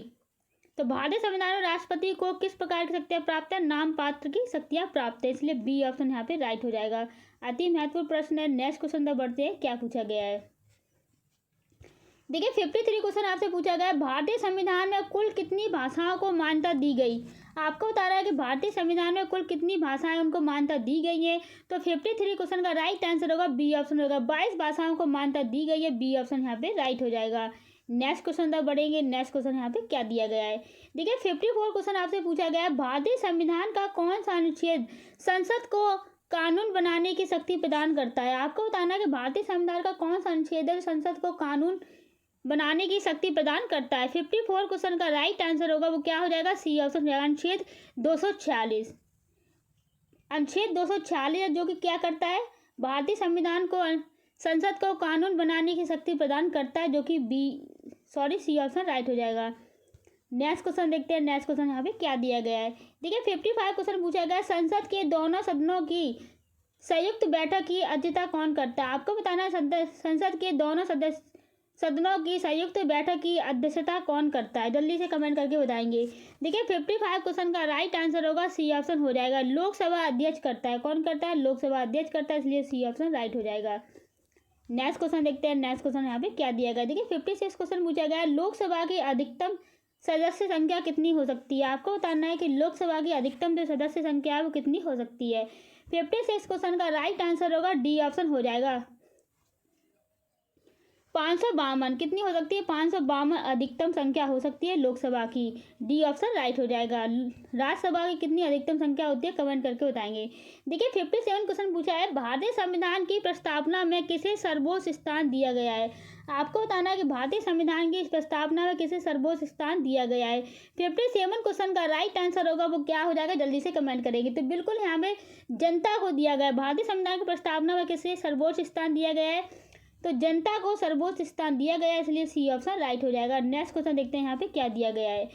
तो भारतीय संविधान में राष्ट्रपति को किस प्रकार की शक्तियां प्राप्त है? नाम पात्र की शक्तियां प्राप्त है, इसलिए बी ऑप्शन यहाँ पे राइट हो जाएगा। अति महत्वपूर्ण प्रश्न है। नेक्स्ट क्वेश्चन तक बढ़ते हैं, क्या पूछा गया है। देखिए 53 क्वेश्चन आपसे पूछा गया है, भारतीय संविधान में कुल कितनी भाषाओं को मान्यता दी गई? आपको बता रहा है कि भारतीय संविधान में कुल कितनी भाषाएं उनको मान्यता दी गई है। तो 53 क्वेश्चन का राइट आंसर होगा बी ऑप्शन होगा, 22 भाषाओं को मान्यता दी गई है, बी ऑप्शन यहाँ पे राइट हो जाएगा। नेक्स्ट क्वेश्चन तक बढ़ेंगे। नेक्स्ट क्वेश्चन यहाँ पे क्या दिया गया है। देखिए 54 क्वेश्चन आपसे पूछा गया है, भारतीय संविधान का कौन सा अनुच्छेद संसद को कानून बनाने की शक्ति प्रदान करता है? आपको बताना है कि भारतीय संविधान का कौन सा अनुच्छेद है संसद को कानून बनाने की शक्ति प्रदान करता है। 54 क्वेश्चन का राइट आंसर होगा वो क्या हो जाएगा, सी ऑप्शन हो जाएगा, अनुच्छेद 246। अनुच्छेद 246 जो कि क्या करता है, भारतीय संविधान को संसद को कानून बनाने की शक्ति प्रदान करता है, जो कि सी ऑप्शन राइट हो जाएगा। नेक्स्ट क्वेश्चन देखते हैं। नेक्स्ट क्वेश्चन यहाँ पे क्या दिया गया है। देखिए 55 क्वेश्चन पूछा गया है, संसद के दोनों सदनों की संयुक्त बैठक की अध्यक्षता कौन करता है? आपको बताना है संसद के दोनों सदनों की संयुक्त बैठक की अध्यक्षता कौन करता है, जल्दी से कमेंट करके बताएंगे। देखिए 55 क्वेश्चन का राइट आंसर होगा सी ऑप्शन हो जाएगा, लोकसभा अध्यक्ष करता है। कौन करता है? लोकसभा अध्यक्ष करता है, इसलिए सी ऑप्शन राइट हो जाएगा। नेक्स्ट क्वेश्चन देखते हैं। नेक्स्ट क्वेश्चन यहाँ पे क्या दिया गया। देखिए 56 क्वेश्चन पूछा गया है, लोकसभा की अधिकतम सदस्य संख्या कितनी हो सकती है? आपको बताना है कि लोकसभा की अधिकतम जो सदस्य संख्या है वो कितनी हो सकती है। 56 क्वेश्चन का राइट आंसर होगा डी ऑप्शन हो जाएगा, 552। कितनी हो सकती है? 552 अधिकतम संख्या हो सकती है लोकसभा की, डी ऑप्शन राइट हो जाएगा। राज्यसभा की कितनी अधिकतम संख्या होती है, कमेंट करके बताएंगे। देखिए 57 क्वेश्चन पूछा है, भारतीय संविधान की प्रस्तावना में किसे सर्वोच्च स्थान दिया गया है? आपको बताना है कि भारतीय संविधान की प्रस्तावना में किसे सर्वोच्च स्थान दिया गया है। 57 क्वेश्चन का राइट आंसर होगा वो क्या हो जाएगा, जल्दी से कमेंट करेंगे। तो बिल्कुल यहाँ पे जनता को दिया गया है। भारतीय संविधान की प्रस्तावना में किसे सर्वोच्च स्थान दिया गया है, तो जनता को सर्वोच्च स्थान दिया गया है, इसलिए सी ऑप्शन राइट हो जाएगा। नेक्स्ट क्वेश्चन देखते हैं यहाँ पे क्या दिया गया है।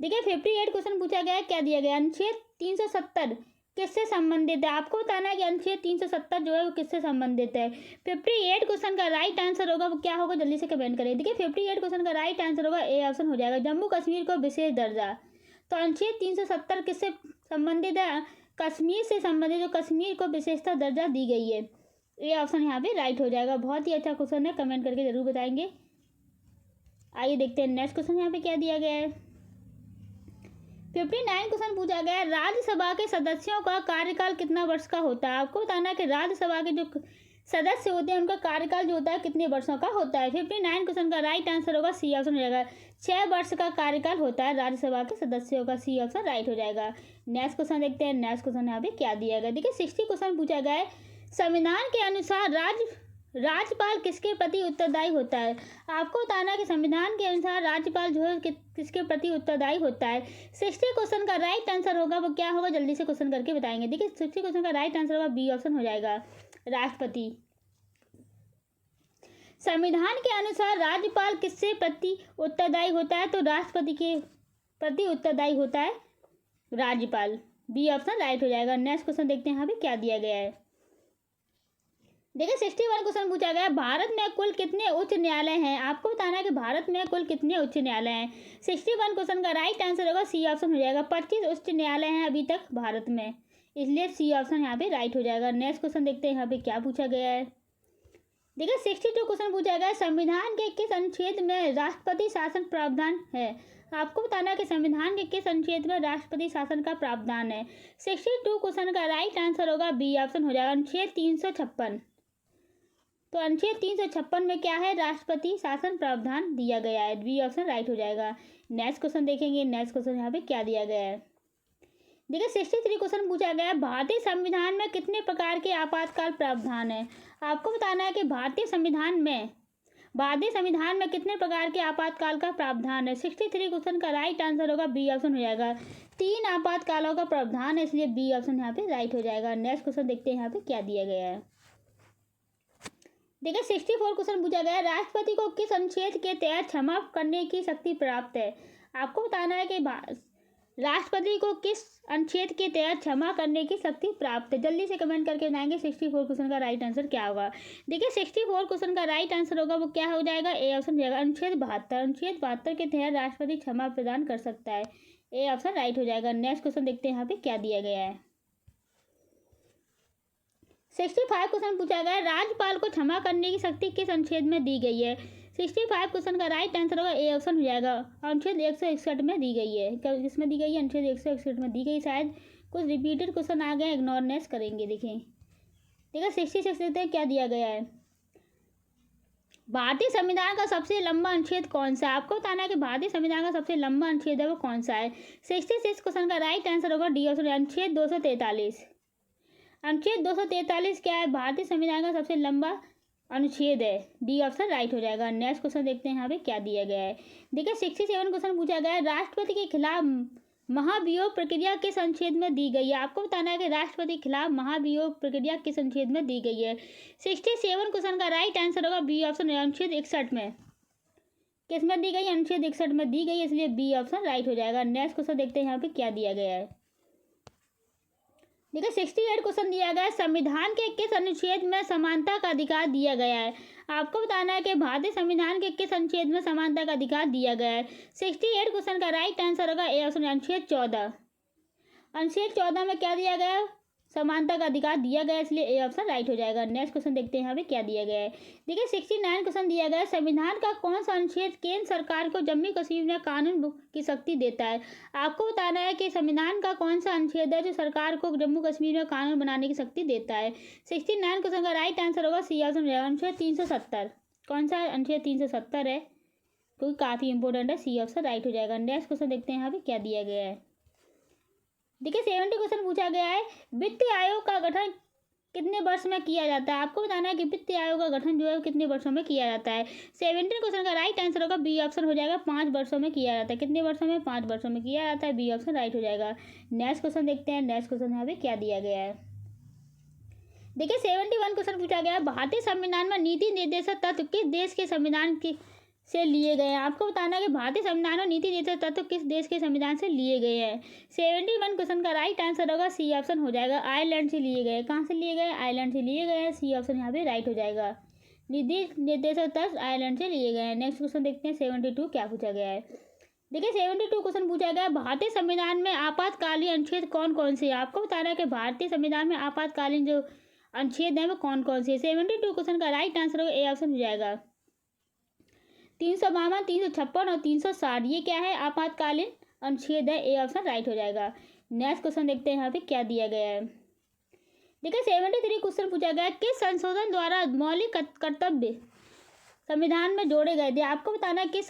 देखिए 58 क्वेश्चन पूछा गया है, क्या दिया गया, अनुच्छेद 370 किससे संबंधित है? आपको बताना है कि अनुच्छेद 370 जो है वो किससे संबंधित है। 58 क्वेश्चन का राइट आंसर होगा वो क्या होगा, जल्दी से कमेंट करें। देखिए 58 क्वेश्चन का राइट आंसर होगा ए ऑप्शन हो जाएगा, जम्मू कश्मीर को विशेष दर्जा। तो अनुच्छेद 370 किससे संबंधित है? कश्मीर से संबंधित, जो कश्मीर को विशेषता दर्जा दी गई है। ये ऑप्शन यहाँ पे राइट हो जाएगा। बहुत ही अच्छा क्वेश्चन है, कमेंट करके जरूर बताएंगे। आइए देखते हैं नेक्स्ट क्वेश्चन यहाँ पे क्या दिया गया है। 59 क्वेश्चन पूछा गया है, राज्यसभा के सदस्यों का कार्यकाल कितना वर्ष का होता है? आपको बताना है कि राज्यसभा के जो सदस्य होते हैं उनका कार्यकाल जो होता है कितने वर्षों का होता है। 59 क्वेश्चन का राइट आंसर होगा सी ऑप्शन हो जाएगा, 6 वर्ष का कार्यकाल होता है राज्यसभा के सदस्यों का, सी ऑप्शन राइट हो जाएगा। नेक्स्ट क्वेश्चन देखते हैं। नेक्स्ट क्वेश्चन यहाँ पे क्या दिया गया। देखिए 60 क्वेश्चन पूछा गया है, संविधान के अनुसार राज्यपाल किसके प्रति उत्तरदायी होता है? आपको बताना है कि संविधान के अनुसार राज्यपाल जो है किसके प्रति उत्तरदायी होता है। 60 क्वेश्चन का राइट आंसर होगा वो क्या होगा, जल्दी से क्वेश्चन करके बताएंगे। देखिए 60 क्वेश्चन का राइट आंसर होगा बी ऑप्शन हो जाएगा, राष्ट्रपति। संविधान के अनुसार राज्यपाल किससे प्रति उत्तरदायी होता है? तो राष्ट्रपति के प्रति उत्तरदायी होता है राज्यपाल, बी ऑप्शन राइट हो जाएगा। नेक्स्ट क्वेश्चन देखते हैं यहाँ पे क्या दिया गया है। देखिए 61 क्वेश्चन पूछा गया, भारत में कुल कितने उच्च न्यायालय हैं? आपको बताना है कि भारत में कुल कितने उच्च न्यायालय हैं। 61 क्वेश्चन का राइट आंसर होगा सी ऑप्शन हो जाएगा, 25 उच्च न्यायालय हैं अभी तक भारत में, इसलिए सी ऑप्शन यहाँ पे राइट हो जाएगा। नेक्स्ट क्वेश्चन देखते हैं यहाँ पे क्या पूछा गया है। देखिए 62 क्वेश्चन पूछा गया, संविधान के किस अनुच्छेद में राष्ट्रपति शासन प्रावधान है? आपको बताना है कि संविधान के किस अनुच्छेद में राष्ट्रपति शासन का प्रावधान है। 62 क्वेश्चन का राइट आंसर होगा बी ऑप्शन हो जाएगा, अनुच्छेद 356। तो अनुच्छेद 356 में क्या है, राष्ट्रपति शासन प्रावधान दिया गया है। बी ऑप्शन राइट हो जाएगा। नेक्स्ट क्वेश्चन देखेंगे। नेक्स्ट क्वेश्चन यहाँ पे क्या दिया गया है, देखिए 63 क्वेश्चन पूछा गया है, भारतीय संविधान में कितने प्रकार के आपातकाल प्रावधान है। आपको बताना है कि भारतीय संविधान में कितने प्रकार के आपातकाल का प्रावधान है। 63 क्वेश्चन का राइट आंसर होगा बी ऑप्शन हो जाएगा। 3 आपातकालों का प्रावधान है, इसलिए बी ऑप्शन यहाँ पे राइट हो जाएगा। नेक्स्ट क्वेश्चन देखते हैं यहाँ पे क्या दिया गया है। देखिए 64 क्वेश्चन पूछा गया है, राष्ट्रपति को किस अनुच्छेद के तहत क्षमा करने की शक्ति प्राप्त है। आपको बताना है कि राष्ट्रपति को किस अनुच्छेद के तहत क्षमा करने की शक्ति प्राप्त है। जल्दी से कमेंट करके बताएंगे 64 क्वेश्चन का राइट आंसर क्या होगा। देखिए 64 क्वेश्चन का राइट आंसर होगा वो क्या हो जाएगा, ए ऑप्शन हो जाएगा। अनुच्छेद 72 के तहत राष्ट्रपति क्षमा प्रदान कर सकता है, ए ऑप्शन राइट हो जाएगा। नेक्स्ट क्वेश्चन देखते हैं यहाँ पे क्या दिया गया है। 65 क्वेश्चन पूछा गया है, राज्यपाल को क्षमा करने की शक्ति किस अनुच्छेद में दी गई है। 65 क्वेश्चन का राइट आंसर होगा ए ऑप्शन हो जाएगा। अनुच्छेद 161 में दी गई है। किसमें दी गई है, अनुच्छेद 161 में दी गई। शायद कुछ रिपीटेड क्वेश्चन आ गए, इग्नोरनेस करेंगे। देखिए 66 देखते हैं क्या दिया गया है, भारतीय संविधान का सबसे लंबा अनुच्छेद कौन सा है। आपको बताना है कि भारतीय संविधान का सबसे लंबा अनुच्छेद है वो कौन सा है। 66 क्वेश्चन का राइट आंसर होगा डी ऑप्शन, अनुच्छेद 243। अनुच्छेद 243 क्या है, भारतीय संविधान का सबसे लंबा अनुच्छेद है, डी ऑप्शन राइट हो जाएगा। नेक्स्ट क्वेश्चन देखते हैं यहाँ पे क्या दिया गया है। देखिए 67 क्वेश्चन पूछा गया है, राष्ट्रपति के खिलाफ महाभियोग प्रक्रिया किस अनुच्छेद में दी गई है। आपको बताना है कि राष्ट्रपति के खिलाफ महाभियोग प्रक्रिया किस अनुच्छेद में दी गई है। 67 क्वेश्चन का राइट आंसर होगा बी ऑप्शन, अनुच्छेद 61 में। किस में दी गई, अनुच्छेद 61 में दी गई, इसलिए बी ऑप्शन राइट हो जाएगा। नेक्स्ट क्वेश्चन देखते हैं यहाँ पे क्या दिया गया है। देखिए 68 क्वेश्चन दिया गया है, संविधान के किस अनुच्छेद में समानता का अधिकार दिया गया है। आपको बताना है कि भारतीय संविधान के किस अनुच्छेद में समानता का अधिकार दिया गया है। 68 क्वेश्चन का राइट आंसर होगा ए ऑप्शन, अनुच्छेद 14। अनुच्छेद 14 में क्या दिया गया है, समानता का अधिकार दिया गया, इसलिए ए ऑप्शन राइट हो जाएगा। नेक्स्ट क्वेश्चन देखते हैं यहाँ पे क्या दिया गया है। देखिए 69 क्वेश्चन दिया गया है, संविधान का कौन सा अनुच्छेद केंद्र सरकार को जम्मू कश्मीर में कानून की शक्ति देता है। आपको बताना है कि संविधान का कौन सा अनुच्छेद है जो सरकार को जम्मू कश्मीर में कानून बनाने की शक्ति देता है। 69 क्वेश्चन का राइट आंसर होगा सी ऑप्शन, अनुच्छेद 370। कौन सा अनुच्छेद 370 है, क्योंकि काफ़ी इंपॉर्टेंट है, सी ऑप्शन राइट हो जाएगा। नेक्स्ट क्वेश्चन देखते हैं यहाँ पे क्या दिया गया है। देखिए 70 क्वेश्चन पूछा गया है, वित्त आयोग का गठन कितने वर्ष में किया जाता है। आपको बताना है कि वित्त आयोग का गठन जो है कितने वर्षों में किया जाता है। 70 क्वेश्चन का राइट आंसर होगा बी ऑप्शन हो जाएगा, 5 वर्षों में किया जाता है। कितने वर्षों में, 5 वर्षों में किया जाता है, बी ऑप्शन राइट हो जाएगा। नेक्स्ट क्वेश्चन देखते हैं। नेक्स्ट क्वेश्चन यहाँ पे क्या दिया गया है। देखिए 71 क्वेश्चन पूछा गया है, भारतीय संविधान में नीति निर्देशक तत्व किस देश के संविधान की से लिए गए हैं। आपको बताना है कि भारतीय संविधान में नीति निर्देशक तत्व किस देश के संविधान से लिए गए हैं। 71 क्वेश्चन का राइट आंसर होगा सी ऑप्शन हो जाएगा, आयरलैंड से लिए गए। कहाँ से लिए गए, आयरलैंड से लिए गए हैं, सी ऑप्शन यहाँ पे राइट हो जाएगा। नीति निर्देशक तत्व आयरलैंड से लिए गए हैं। नेक्स्ट क्वेश्चन देखते हैं 72 क्या पूछा गया है। देखिए 72 क्वेश्चन पूछा गया है, भारतीय संविधान में आपातकालीन अनुच्छेद कौन कौन से है। आपको बताना है कि भारतीय संविधान में आपातकालीन जो अनुच्छेद है वो कौन कौन से है। 72 क्वेश्चन का राइट आंसर होगा ए ऑप्शन हो जाएगा, 352, 356 और 360। ये क्या है, आपातकालीन अनुच्छेद है, ए ऑप्शन राइट हो जाएगा। नेक्स्ट क्वेश्चन देखते हैं यहाँ पे क्या दिया गया है। देखिए 73 क्वेश्चन पूछा गया है, किस संशोधन द्वारा मौलिक कर्तव्य संविधान में जोड़े गए थे। आपको बताना है किस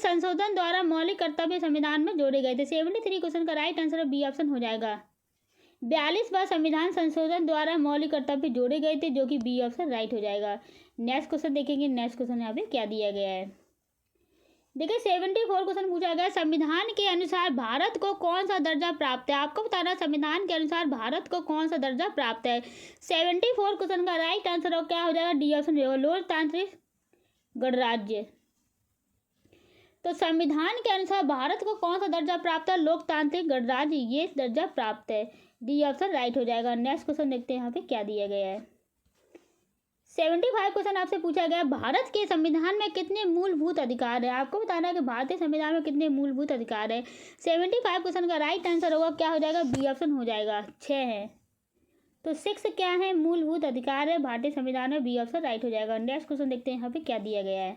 संशोधन द्वारा मौलिक कर्तव्य संविधान में जोड़े गए थे। 73 क्वेश्चन का राइट आंसर बी ऑप्शन हो जाएगा, 42वां संविधान संशोधन द्वारा मौलिक कर्तव्य जोड़े गए थे, जो कि बी ऑप्शन राइट हो जाएगा। नेक्स्ट क्वेश्चन देखेंगे। नेक्स्ट क्वेश्चन यहाँ पे क्या दिया गया है। देखिए 74 क्वेश्चन पूछा गया है, संविधान के अनुसार भारत को कौन सा दर्जा प्राप्त है। आपको बताना संविधान के अनुसार भारत को कौन सा दर्जा प्राप्त है। 74 क्वेश्चन का राइट आंसर क्या हो जाएगा, डी ऑप्शन होगा, लोकतांत्रिक गणराज्य। तो संविधान के अनुसार भारत को कौन सा दर्जा प्राप्त है, लोकतांत्रिक गणराज्य ये दर्जा प्राप्त है, डी ऑप्शन राइट हो जाएगा। नेक्स्ट क्वेश्चन देखते हैं यहाँ पे क्या दिया गया है। 75 क्वेश्चन आपसे पूछा गया, भारत के संविधान में कितने मूलभूत अधिकार है। आपको बताना है कि भारतीय संविधान में कितने मूलभूत अधिकार है। 75 क्वेश्चन का राइट आंसर होगा क्या हो जाएगा, बी ऑप्शन हो जाएगा, 6 है। तो 6 क्या है, मूलभूत अधिकार है भारतीय संविधान में, बी ऑप्शन राइट हो जाएगा। नेक्स्ट क्वेश्चन देखते हैं यहाँ पे क्या दिया गया है।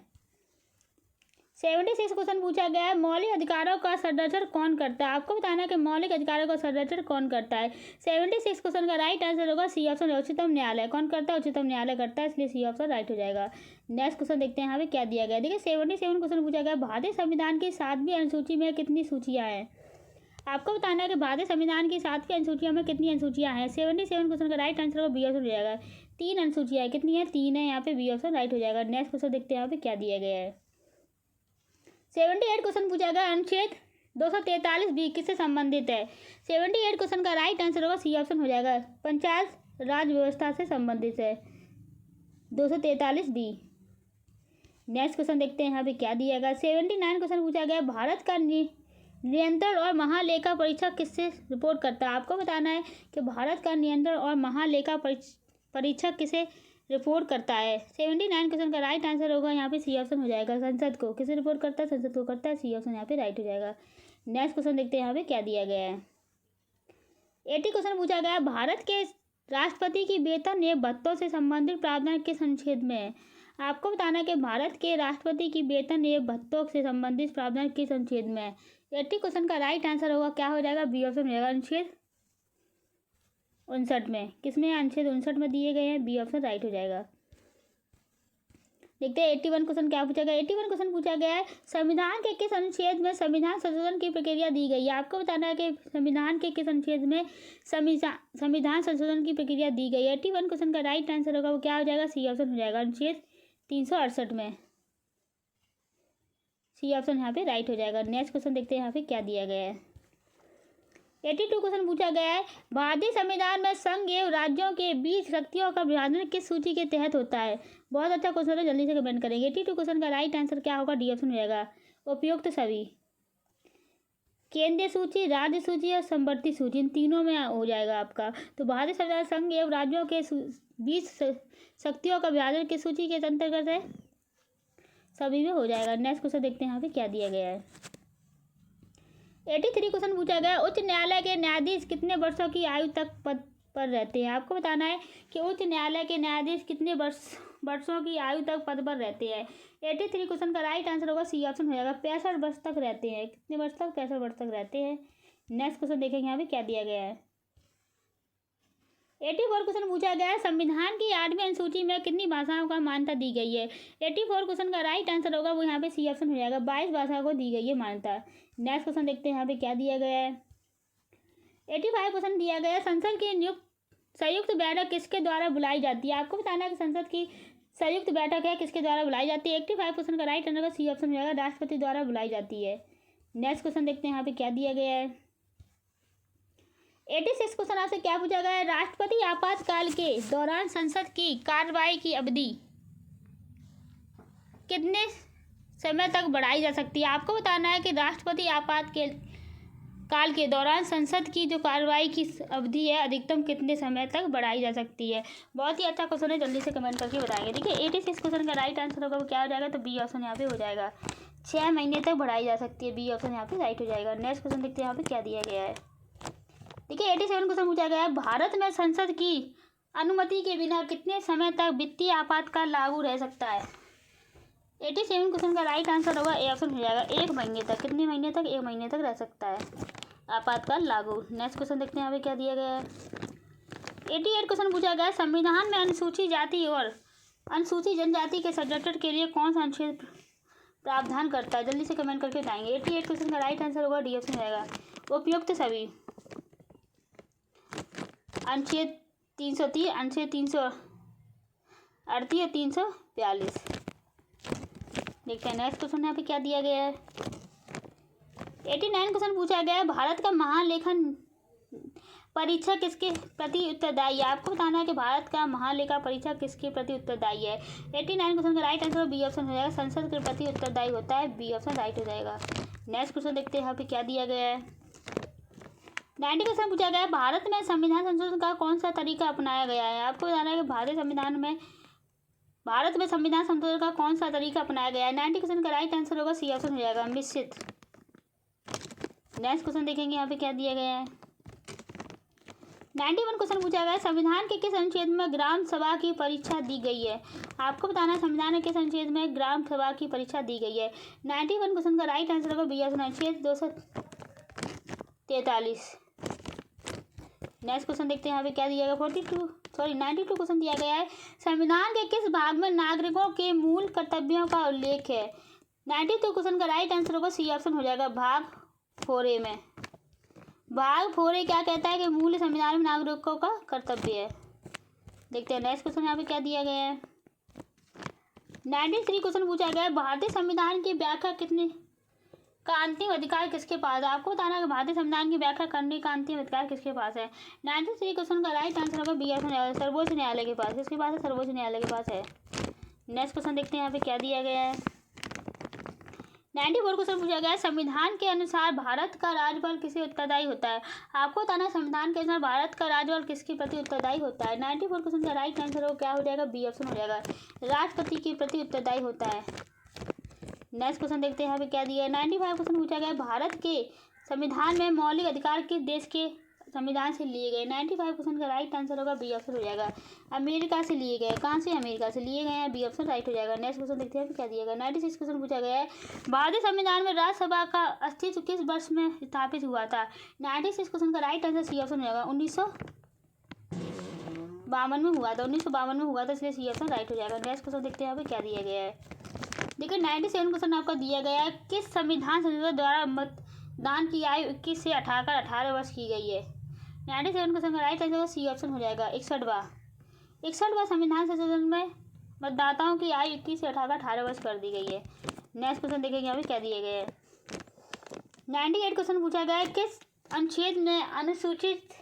76 क्वेश्चन पूछा गया है, मौलिक अधिकारों का संरक्षण कौन करता है? आपको बताना है कि मौलिक अधिकारों का संरक्षण कौन करता है। 76 क्वेश्चन का राइट आंसर होगा सी ऑप्शन, उच्चतम न्यायालय। कौन करता है? उच्चतम न्यायालय करता है, इसलिए सी ऑप्शन राइट हो जाएगा। नेक्स्ट क्वेश्चन देखते हैं यहाँ पे क्या दिया गया है। देखिए 77 क्वेश्चन पूछा गया, भारतीय संविधान की 7वीं अनुसूची में कितनी सूचियाँ हैं? आपको बताना है कि भारतीय संविधान की 7वीं अनुसूचियों में कितनी अनुसूचियाँ हैं। 77 क्वेश्चन का राइट आंसर होगा बी ऑप्शन हो जाएगा। 3 अनुसूचियाँ, कितनी है? 3 है, यहाँ पे बी ऑप्शन राइट हो जाएगा। नेक्स्ट क्वेश्चन देखते हैं यहाँ पे क्या दिया गया है। 78 क्वेश्चन पूछा गया, अनुच्छेद 243 किससे संबंधित है? 78 क्वेश्चन का राइट आंसर होगा सी ऑप्शन हो जाएगा, पंचायत राज व्यवस्था से संबंधित है, 243 नेक्स्ट क्वेश्चन देखते हैं यहाँ पे क्या दिया गया। 79 क्वेश्चन पूछा गया, भारत का नियंत्रण और महालेखा परीक्षक किससे रिपोर्ट करता है? आपको बताना है कि भारत का नियंत्रण और महालेखा परीक्षक किसे रिपोर्ट करता है। 79 क्वेश्चन का राइट आंसर होगा यहाँ पे सी ऑप्शन हो जाएगा, संसद को। किसे रिपोर्ट करता है? संसद को करता है, सी ऑप्शन यहाँ पे राइट हो जाएगा। नेक्स्ट क्वेश्चन देखते हैं यहाँ पे क्या दिया गया है। 80 क्वेश्चन पूछा गया, भारत के राष्ट्रपति की वेतन एवं भत्तों से संबंधित प्रावधान किस अनुच्छेद में है? आपको बताना है कि भारत के राष्ट्रपति की वेतन एवं भत्तों से संबंधित प्रावधान किस अनुच्छेद में है। 80 क्वेश्चन का राइट आंसर होगा क्या हो जाएगा? बी ऑप्शन हो जाएगा, अनुच्छेद 59 में। किसमें? अनुच्छेद 59 में दिए गए हैं, बी ऑप्शन राइट हो जाएगा। देखते हैं 81 क्वेश्चन क्या पूछा गया। 81 क्वेश्चन पूछा गया है, संविधान के किस अनुच्छेद में संविधान संशोधन की प्रक्रिया दी गई है? आपको बताना है कि संविधान के किस अनुच्छेद में संविधान संशोधन की प्रक्रिया दी गई है। 81 क्वेश्चन का राइट आंसर होगा वो क्या हो जाएगा? सी ऑप्शन हो जाएगा, अनुच्छेद 368 में, सी ऑप्शन यहाँ पे राइट हो जाएगा। नेक्स्ट क्वेश्चन देखते हैं यहाँ पे क्या दिया गया है। 82 क्वेश्चन पूछा गया है, भारतीय संविधान में संघ एवं राज्यों के बीच शक्तियों का विभाजन किस सूची के तहत होता है? बहुत अच्छा क्वेश्चन है, जल्दी से कमेंट करेंगे। 82 क्वेश्चन का राइट आंसर क्या होगा? डी ऑप्शन हो जाएगा, उपयुक्त सभी। केंद्रीय सूची, राज्य सूची और समवर्ती सूची, इन तीनों में हो जाएगा आपका। तो भारतीय संविधान संघ एवं राज्यों के बीच शक्तियों का विभाजन किस सूची के अंतर्गत है? सभी में हो जाएगा। नेक्स्ट क्वेश्चन देखते हैं यहाँ पे क्या दिया गया है। 83 क्वेश्चन पूछा गया, उच्च न्यायालय के न्यायाधीश कितने वर्षों की आयु तक पद पर रहते हैं? आपको बताना है कि उच्च न्यायालय के न्यायाधीश कितने वर्षों की आयु तक पद पर रहते हैं। 83 क्वेश्चन का राइट आंसर होगा सी ऑप्शन हो जाएगा, 65 वर्ष तक रहते हैं। कितने वर्ष तक? 65 वर्ष तक रहते हैं। नेक्स्ट क्वेश्चन देखेंगे यहाँ पे क्या दिया गया है। 84 क्वेश्चन पूछा गया है, संविधान की 8वीं अनुसूची में कितनी भाषाओं का मान्यता दी गई है? 84 क्वेश्चन का राइट आंसर होगा वो यहाँ पे सी ऑप्शन हो जाएगा, 22 भाषाओं को दी गई है मान्यता। नेक्स्ट क्वेश्चन देखते हैं यहाँ पे क्या दिया गया है। 85 क्वेश्चन दिया गया, संसद की संयुक्त बैठक किसके द्वारा बुलाई जाती है? आपको बताना है कि संसद की संयुक्त बैठक है किसके द्वारा बुलाई जाती है। 85 क्वेश्चन का राइट आंसर सी ऑप्शन हो जाएगा, राष्ट्रपति द्वारा बुलाई जाती है। नेक्स्ट क्वेश्चन देखते हैं यहाँ पे क्या दिया गया है। 86 क्वेश्चन आपसे क्या पूछा गया है, राष्ट्रपति आपातकाल के दौरान संसद की कार्रवाई की अवधि कितने समय तक बढ़ाई जा सकती है? आपको बताना है कि राष्ट्रपति आपातकाल के दौरान संसद की जो कार्रवाई की अवधि है अधिकतम कितने समय तक बढ़ाई जा सकती है। बहुत ही अच्छा क्वेश्चन है, जल्दी से कमेंट करके बताएंगे। देखिए 86 क्वेश्चन का राइट आंसर होगा वो क्या हो जाएगा? तो बी ऑप्शन यहाँ पे हो जाएगा, 6 महीने तक बढ़ाई जा सकती है, बी ऑप्शन यहाँ पे राइट हो जाएगा। नेक्स्ट क्वेश्चन देखते हैं यहाँ पे क्या दिया गया है। देखिए 87 क्वेश्चन पूछा गया है, भारत में संसद की अनुमति के बिना कितने समय तक वित्तीय आपातकाल लागू रह सकता है? 87 क्वेश्चन का राइट आंसर होगा ए ऑप्शन हो जाएगा, 1 महीने तक। कितने महीने तक? 1 महीने तक रह सकता है आपातकाल लागू। नेक्स्ट क्वेश्चन देखते हैं यहाँ पे क्या दिया गया है। 88 क्वेश्चन पूछा गया है, संविधान में अनुसूचित जाति और अनुसूचित जनजाति के संरक्षण के लिए कौन सा अनुच्छेद प्रावधान करता है? जल्दी से कमेंट करके बताएंगे। 88 क्वेश्चन का राइट आंसर होगा डी ऑप्शन हो जाएगा, उपयुक्त सभी। अनुच्छेद 330, अनुच्छेद 338 और 342। देखते हैं नेक्स्ट क्वेश्चन यहाँ पे क्या दिया गया है। 89 क्वेश्चन पूछा गया है, भारत का महालेखन परीक्षक किसके प्रति उत्तरदायी है? आपको बताना है कि भारत का महालेखा परीक्षक किसके प्रति उत्तरदायी है। 89 क्वेश्चन का राइट आंसर बी ऑप्शन हो जाएगा, संसद के प्रति उत्तरदायी होता है, बी ऑप्शन राइट हो जाएगा। नेक्स्ट क्वेश्चन देखते हैं यहाँ पे क्या दिया गया है। 90 क्वेश्चन पूछा गया है, भारत में संविधान संशोधन का कौन सा तरीका अपनाया गया है? आपको बताना है कि भारत में संविधान संशोधन का कौन सा तरीका अपनाया गया है। 90 क्वेश्चन का राइट आंसर होगा सी ऑप्शन हो जाएगा, मिश्रित। नेक्स्ट क्वेश्चन देखेंगे यहाँ पे क्या दिया गया है। 91 क्वेश्चन पूछा गया है, संविधान के किस अनुच्छेद में ग्राम सभा की परीक्षा दी गई है? आपको बताना है संविधान के किस अनुच्छेद में ग्राम सभा की परीक्षा दी गई है। 91 क्वेश्चन का राइट आंसर होगा बी ऑप्शन, अनुच्छेद 243। नेक्स्ट क्वेश्चन देखते हैं यहाँ पे क्या दिया गया। 92 क्वेश्चन दिया गया है, संविधान के किस भाग में नागरिकों के मूल कर्तव्यों का उल्लेख है? 92 क्वेश्चन का राइट आंसर होगा सी ऑप्शन हो जाएगा, भाग 4A में। भाग 4A क्या कहता है कि मूल संविधान में नागरिकों का कर्तव्य है। देखते हैं नेक्स्ट क्वेश्चन यहाँ पे क्या दिया गया है। 93 क्वेश्चन पूछा गया है, भारतीय संविधान की व्याख्या कितने का अंतिम अधिकार किसके पास है? आपको बताना है कि भारतीय संविधान की व्याख्या करने का अंतिम अधिकार किसके पास है। 93 क्वेश्चन का राइट आंसर होगा बी ऑप्शन, सर्वोच्च न्यायालय के पास। किसके पास है? सर्वोच्च न्यायालय के पास है। नेक्स्ट क्वेश्चन देखते हैं यहाँ पे क्या दिया गया है। 94 क्वेश्चन पूछा गया है, संविधान के अनुसार भारत का राज्यपाल किसके उत्तरदायी होता है? आपको बताना है संविधान के अनुसार भारत का राज्यपाल किसके प्रति उत्तरदायी होता है। 94 क्वेश्चन का राइट आंसर हो क्या हो जाएगा, बी ऑप्शन हो जाएगा, राष्ट्रपति के प्रति उत्तरदायी होता है। नेक्स्ट क्वेश्चन देखते हैं यहाँ पे क्या दिया है। 95 क्वेश्चन पूछा गया है, भारत के संविधान में मौलिक अधिकार किस देश के संविधान से लिए गए? 95 क्वेश्चन का राइट आंसर होगा बी ऑप्शन हो जाएगा, अमेरिका से लिए गए। कहाँ से? अमेरिका से लिए गए हैं, बी ऑप्शन राइट हो जाएगा। नेक्स्ट क्वेश्चन देखते हैं क्या दिया गया। 96 क्वेश्चन पूछा गया है, भारतीय संविधान में राज्यसभा का अस्तित्व किस वर्ष में स्थापित हुआ था? 96 क्वेश्चन का राइट आंसर सी ऑप्शन हो जाएगा, 1952 में हुआ था। 1952 में हुआ था, इसलिए सी ऑप्शन राइट हो जाएगा। नेक्स्ट क्वेश्चन देखते हैं यहाँ पे क्या दिया गया है। देखिए 97 क्वेश्चन आपका दिया गया है, किस संविधान संशोधन द्वारा मतदान की आयु 21 से 18 वर्ष की गई है? 97 क्वेश्चन का राइट आंसर सी ऑप्शन हो जाएगा, 61वां संविधान संशोधन में मतदाताओं की आयु 21 से 18 वर्ष कर दी गई है। नेक्स्ट क्वेश्चन देखेंगे यहाँ पे क्या दिए गए हैं। 98 क्वेश्चन पूछा गया है, किस अनुच्छेद में अनुसूचित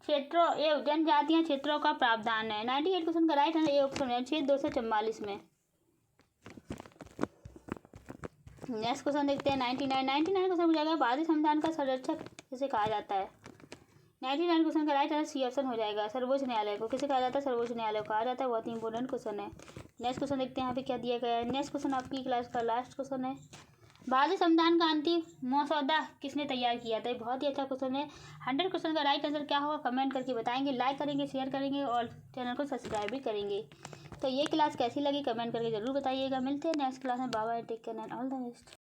क्षेत्रों एवं जनजातीय क्षेत्रों का प्रावधान है? 98 क्वेश्चन का राइट आंसर ए ऑप्शन है, अनुच्छेद 244 में। नेक्स्ट क्वेश्चन देखते हैं 99 क्वेश्चन पूछा गया, भारतीय संविधान का संरक्षक किसे कहा जाता है? 99 क्वेश्चन का राइट आंसर सी ऑप्शन हो जाएगा, सर्वोच्च न्यायालय को। किसे कहा जाता है? सर्वोच्च न्यायालय को कहा जाता है। बहुत ही इंपॉर्टेंट क्वेश्चन है। नेक्स्ट क्वेश्चन देखते हैं यहाँ पे क्या दिया गया है। नेक्स्ट क्वेश्चन आपकी क्लास का लास्ट क्वेश्चन है, भारतीय संविधान का अंतिम मसौदा किसने तैयार किया था? बहुत ही अच्छा क्वेश्चन है। 100 क्वेश्चन का राइट आंसर क्या होगा कमेंट करके बताएंगे, लाइक करेंगे, शेयर करेंगे और चैनल को सब्सक्राइब भी करेंगे। तो ये क्लास कैसी लगी कमेंट करके जरूर बताइएगा। मिलते हैं नेक्स्ट क्लास में। Bye bye, take care and all the best.